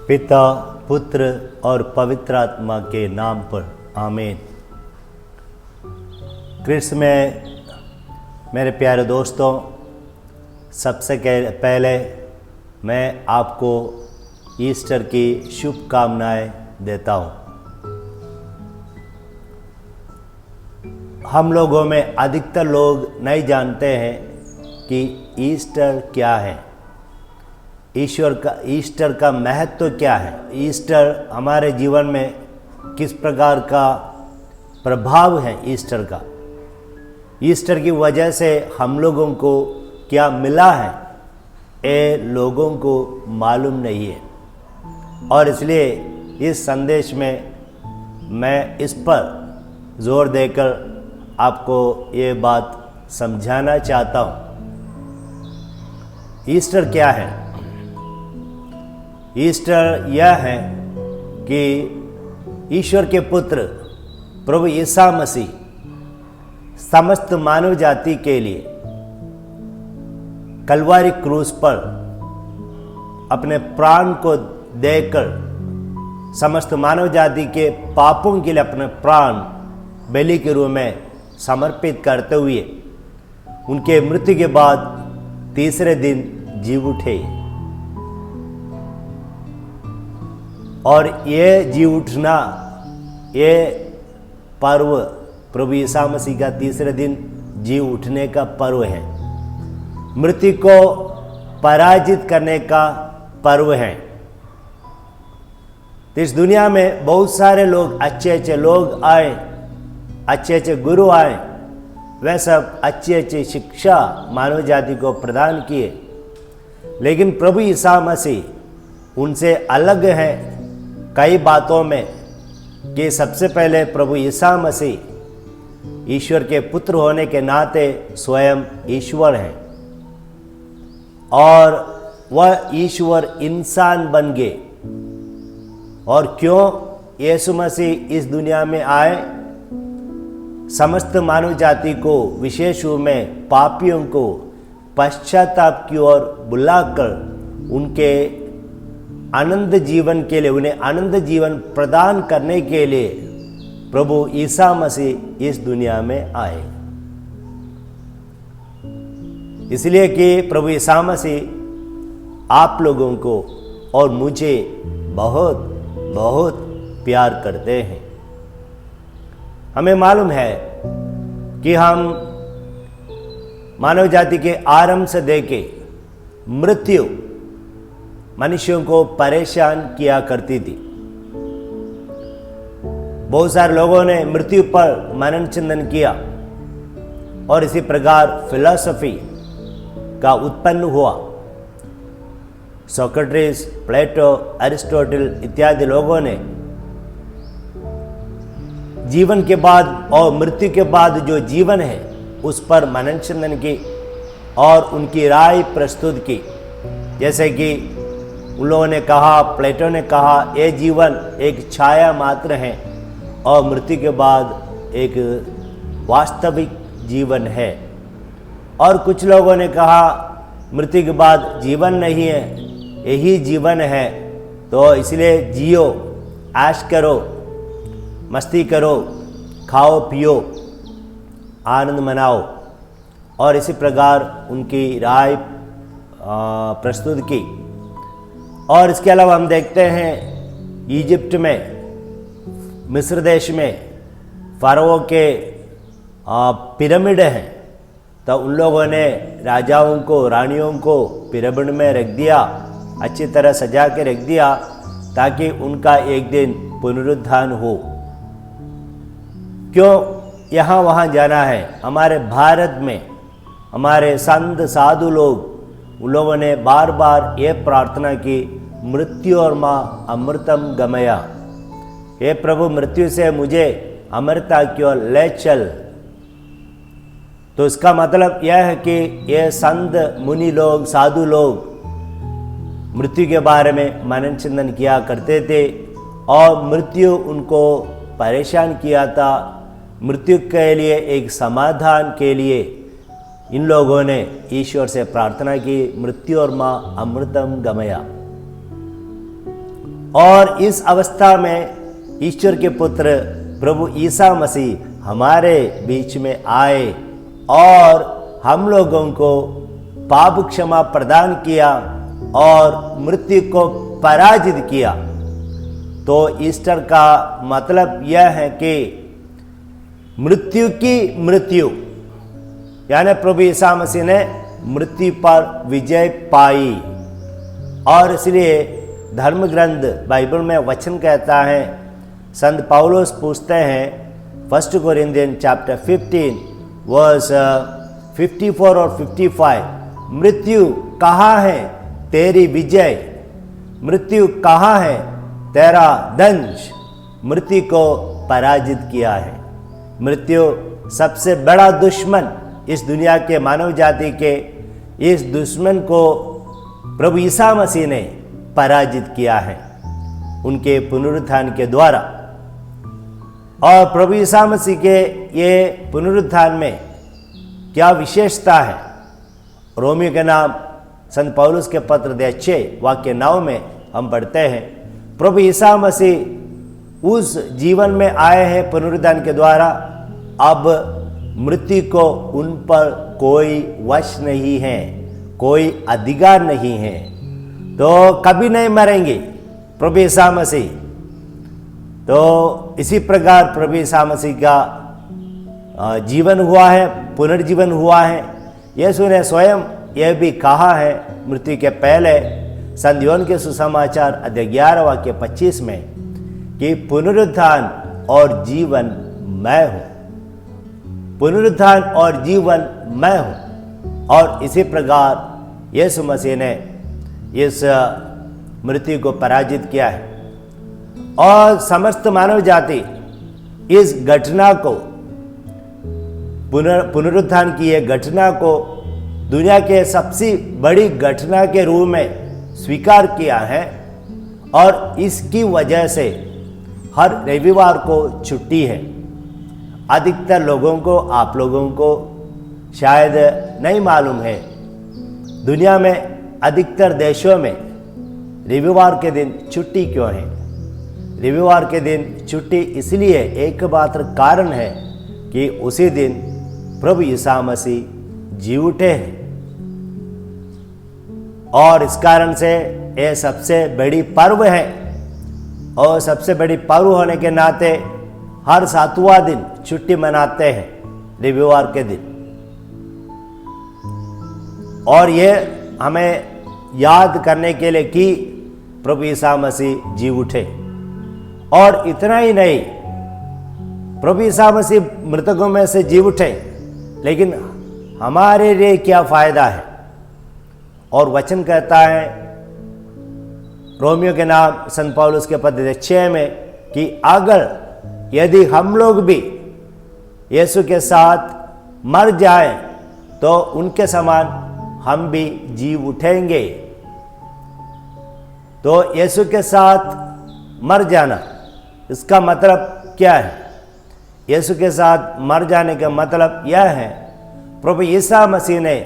पिता, पुत्र और पवित्र आत्मा के नाम पर आमीन। क्रिस्त में मेरे प्यारे दोस्तों, सबसे पहले मैं आपको ईस्टर की शुभकामनाएं देता हूं। हम लोगों में अधिकतर लोग नहीं जानते हैं कि ईस्टर क्या है, ईस्टर का महत्व क्या है, ईस्टर हमारे जीवन में किस प्रकार का प्रभाव है ईस्टर का, ईस्टर की वजह से हम लोगों को क्या मिला है, ये लोगों को मालूम नहीं है। और इसलिए इस संदेश में मैं इस पर जोर देकर आपको ये बात समझाना चाहता हूँ। ईस्टर क्या है? ईस्टर यह है कि ईश्वर के पुत्र प्रभु ईसा मसीह समस्त मानव जाति के लिए कलवारी क्रूस पर अपने प्राण को देकर समस्त मानव जाति के पापों के लिए अपने प्राण बलि के रूप में समर्पित करते हुए उनके मृत्यु के बाद तीसरे दिन जी उठे। और ये जी उठना, ये पर्व प्रभु ईसा मसीह का तीसरे दिन जी उठने का पर्व है, मृत्यु को पराजित करने का पर्व है। तो इस दुनिया में बहुत सारे लोग, अच्छे अच्छे लोग आए, अच्छे अच्छे गुरु आए, वह सब अच्छी अच्छी शिक्षा मानव जाति को प्रदान किए, लेकिन प्रभु ईसा मसीह उनसे अलग है कई बातों में। कि सबसे पहले प्रभु ईसा मसीह ईश्वर के पुत्र होने के नाते स्वयं ईश्वर हैं, और वह ईश्वर इंसान बन गए। और क्यों यीशु मसीह इस दुनिया में आए? समस्त मानव जाति को, विशेष रूप में पापियों को पश्चाताप की ओर बुलाकर उनके आनंद जीवन के लिए, उन्हें आनंद जीवन प्रदान करने के लिए प्रभु ईसा मसीह इस दुनिया में आए। इसलिए कि प्रभु ईसा मसीह आप लोगों को और मुझे बहुत बहुत प्यार करते हैं। हमें मालूम है कि हम मानव जाति के आरंभ से देखे मृत्यु मनुष्यों को परेशान किया करती थी। बहुत सारे लोगों ने मृत्यु पर मनन चिंतन किया, और इसी प्रकार फिलॉसफी का उत्पन्न हुआ। सोक्रेटिस, प्लेटो, अरिस्टोटल इत्यादि लोगों ने जीवन के बाद और मृत्यु के बाद जो जीवन है उस पर मनन चिंतन की और उनकी राय प्रस्तुत की। जैसे कि उन लोगों ने कहा, प्लेटो ने कहा, ये जीवन एक छाया मात्र है और मृत्यु के बाद एक वास्तविक जीवन है। और कुछ लोगों ने कहा मृत्यु के बाद जीवन नहीं है, यही जीवन है, तो इसलिए जियो, ऐश करो, मस्ती करो, खाओ पियो, आनंद मनाओ। और इसी प्रकार उनकी राय प्रस्तुत की। और इसके अलावा हम देखते हैं इजिप्ट में, मिस्र देश में फ़ाराओ के पिरामिड हैं, तो उन लोगों ने राजाओं को, रानियों को पिरामिड में रख दिया, अच्छी तरह सजा के रख दिया, ताकि उनका एक दिन पुनरुत्थान हो। क्यों यहाँ वहाँ जाना है? हमारे भारत में हमारे संत साधु लोग, उन लोगों ने बार बार ये प्रार्थना की, मृत्यु और माँ अमृतम गमया, हे प्रभु मृत्यु से मुझे अमरता की ओर ले चल। तो इसका मतलब यह है कि ये संत मुनि लोग, साधु लोग मृत्यु के बारे में मनन चिंतन किया करते थे और मृत्यु उनको परेशान किया था। मृत्यु के लिए एक समाधान के लिए इन लोगों ने ईश्वर से प्रार्थना की, मृत्यु और माँ अमृतम गमया। और इस अवस्था में ईश्वर के पुत्र प्रभु ईसा मसीह हमारे बीच में आए और हम लोगों को पाप क्षमा प्रदान किया और मृत्यु को पराजित किया। तो ईस्टर का मतलब यह है कि मृत्यु की मृत्यु, यानी प्रभु ईसा मसीह ने मृत्यु पर विजय पाई। और इसलिए धर्म ग्रंथ बाइबल में वचन कहता है, संत पौलुस पूछते हैं 1 कोरिन्थियन चैप्टर 15 वर्स 54 और 55, मृत्यु कहाँ है तेरी विजय, मृत्यु कहाँ है तेरा दंश। मृत्यु को पराजित किया है। मृत्यु सबसे बड़ा दुश्मन इस दुनिया के मानव जाति के, इस दुश्मन को प्रभु ईसा मसीह ने पराजित किया है उनके पुनरुत्थान के द्वारा। और प्रभु ईसा मसीह के ये पुनरुत्थान में क्या विशेषता है, रोमियो के नाम संत पौलुस के पत्र अध्याय 6 वाक्य 9 में हम पढ़ते हैं, प्रभु ईसा मसीह उस जीवन में आए हैं पुनरुत्थान के द्वारा, अब मृत्यु को उन पर कोई वश नहीं है, कोई अधिकार नहीं है, तो कभी नहीं मरेंगे प्रभु ईसा मसीह। तो इसी प्रकार प्रभु ईसा मसीह का जीवन हुआ है, पुनर्जीवन हुआ है। यीशु ने स्वयं यह भी कहा है मृत्यु के पहले संत योहन के सुसमाचार अध्याय 11 वाक्य 25 में कि पुनरुत्थान और जीवन मैं हूँ, पुनरुत्थान और जीवन मैं हूँ। और इसी प्रकार यीशु मसीह ने इस मृत्यु को पराजित किया है और समस्त मानव जाति इस घटना को, पुनरुत्थान की यह घटना को दुनिया के सबसे बड़ी घटना के रूप में स्वीकार किया है। और इसकी वजह से हर रविवार को छुट्टी है। अधिकतर लोगों को, आप लोगों को शायद नहीं मालूम है, दुनिया में अधिकतर देशों में रविवार के दिन छुट्टी क्यों है। रविवार के दिन छुट्टी इसलिए एकमात्र कारण है कि उसी दिन प्रभु ईसा मसीह जी उठे हैं। और इस कारण से यह सबसे बड़ी पर्व है और सबसे बड़ी पर्व होने के नाते हर 7वां दिन छुट्टी मनाते हैं रविवार के दिन। और ये हमें याद करने के लिए कि प्रभु ईसा मसीह जी उठे। और इतना ही नहीं, प्रभु ईसा मसीह मृतकों में से जी उठे, लेकिन हमारे लिए क्या फायदा है। और वचन कहता है रोमियो के नाम संत पौलुस के पत्र 6 में कि अगर यदि हम लोग भी यीशु के साथ मर जाएं तो उनके समान हम भी जी उठेंगे। तो यीशु के साथ मर जाना, इसका मतलब क्या है? यीशु के साथ मर जाने का मतलब यह है, प्रभु ईसा मसीह ने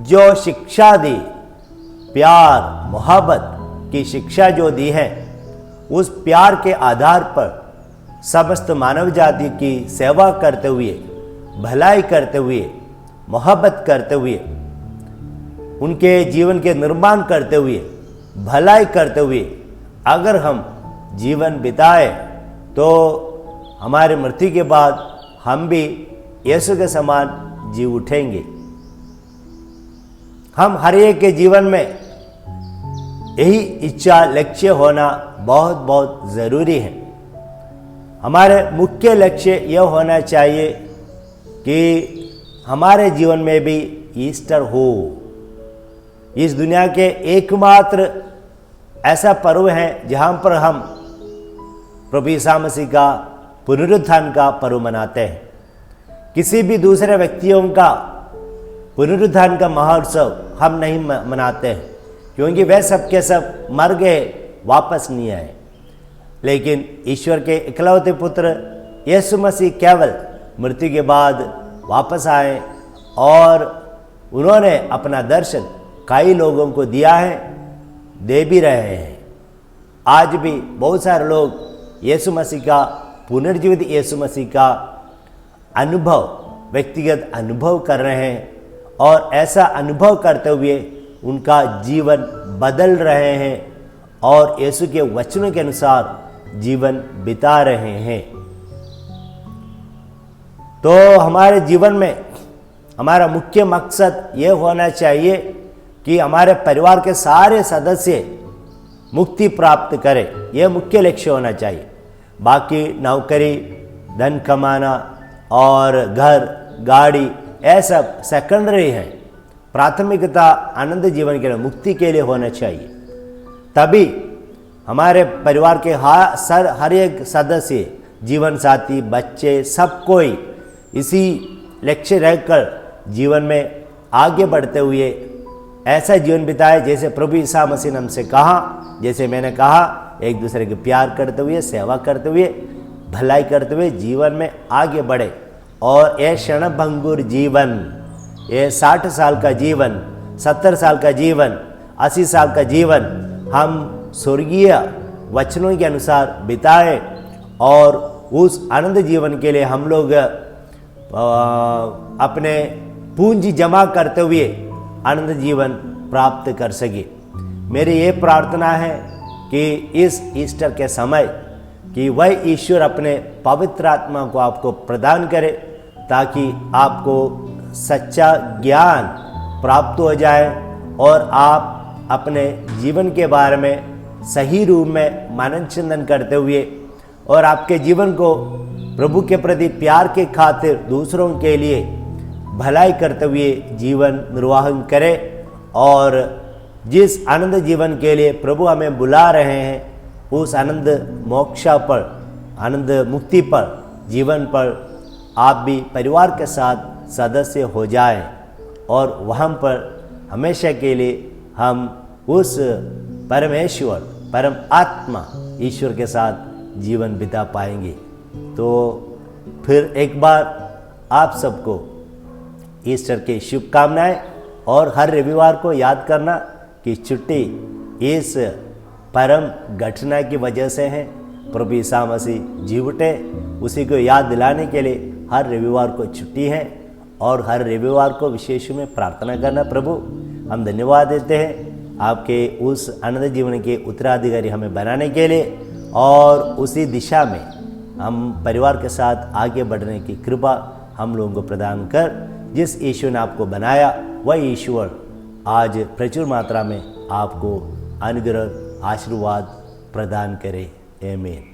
जो शिक्षा दी, प्यार मोहब्बत की शिक्षा जो दी है, उस प्यार के आधार पर समस्त मानव जाति की सेवा करते हुए, भलाई करते हुए, मोहब्बत करते हुए, उनके जीवन के निर्माण करते हुए, भलाई करते हुए अगर हम जीवन बिताए तो हमारे मृत्यु के बाद हम भी यीशु के समान जी उठेंगे। हम हर एक के जीवन में यही इच्छा लक्ष्य होना बहुत बहुत ज़रूरी है। हमारे मुख्य लक्ष्य यह होना चाहिए कि हमारे जीवन में भी ईस्टर हो। इस दुनिया के एकमात्र ऐसा पर्व है जहाँ पर हम प्रभु ईसा मसीह का पुनरुत्थान का पर्व मनाते हैं। किसी भी दूसरे व्यक्तियों का पुनरुत्थान का महोत्सव हम नहीं मनाते हैं, क्योंकि वे सब के सब मर गए, वापस नहीं आए। लेकिन ईश्वर के इकलौते पुत्र यीशु मसीह केवल मृत्यु के बाद वापस आए और उन्होंने अपना दर्शन कई लोगों को दिया है, दे भी रहे हैं। आज भी बहुत सारे लोग यीशु मसीह का, पुनर्जीवित यीशु मसीह का अनुभव, व्यक्तिगत अनुभव कर रहे हैं और ऐसा अनुभव करते हुए उनका जीवन बदल रहे हैं और यीशु के वचनों के अनुसार जीवन बिता रहे हैं। तो हमारे जीवन में हमारा मुख्य मकसद ये होना चाहिए कि हमारे परिवार के सारे सदस्य मुक्ति प्राप्त करें। यह मुख्य लक्ष्य होना चाहिए। बाकी नौकरी, धन कमाना और घर, गाड़ी, ऐसा सेकेंडरी है। प्राथमिकता आनंद जीवन के लिए, मुक्ति के लिए होना चाहिए। तभी हमारे परिवार के हर एक सदस्य, जीवन साथी, बच्चे, सब कोई इसी लक्ष्य रहकर जीवन में आगे बढ़ते हुए ऐसा जीवन बिताए जैसे प्रभु ईसा मसीह ने हमसे कहा, जैसे मैंने कहा, एक दूसरे के प्यार करते हुए, सेवा करते हुए, भलाई करते हुए जीवन में आगे बढ़े। और ये क्षणभंगुर जीवन, ये 60 साल का जीवन, 70 साल का जीवन, 80 साल का जीवन हम स्वर्गीय वचनों के अनुसार बिताए और उस आनंद जीवन के लिए हम लोग अपने पूंजी जमा करते हुए आनंद जीवन प्राप्त कर सके। मेरी ये प्रार्थना है कि इस ईस्टर के समय कि वह ईश्वर अपने पवित्र आत्मा को आपको प्रदान करे ताकि आपको सच्चा ज्ञान प्राप्त हो जाए और आप अपने जीवन के बारे में सही रूप में मनन चिंतन करते हुए और आपके जीवन को प्रभु के प्रति प्यार के खातिर दूसरों के लिए भलाई करते हुए जीवन निर्वाहन करें और जिस आनंद जीवन के लिए प्रभु हमें बुला रहे हैं उस आनंद मोक्षा पर, आनंद मुक्ति पर, जीवन पर आप भी परिवार के साथ सदस्य हो जाएं और वहाँ पर हमेशा के लिए हम उस परमेश्वर, परम आत्मा ईश्वर के साथ जीवन बिता पाएंगे। तो फिर एक बार आप सबको ईस्टर की शुभकामनाएं और हर रविवार को याद करना कि छुट्टी इस परम घटना की वजह से है। प्रभु ईसा मसीह जी उठे, उसी को याद दिलाने के लिए हर रविवार को छुट्टी है और हर रविवार को विशेष में प्रार्थना करना। प्रभु हम धन्यवाद देते हैं आपके उस आनंद जीवन के उत्तराधिकारी हमें बनाने के लिए और उसी दिशा में हम परिवार के साथ आगे बढ़ने की कृपा हम लोगों को प्रदान कर, जिस ईश्वर ने आपको बनाया वह ईश्वर आज प्रचुर मात्रा में आपको अनुग्रह आशीर्वाद प्रदान करे। आमीन।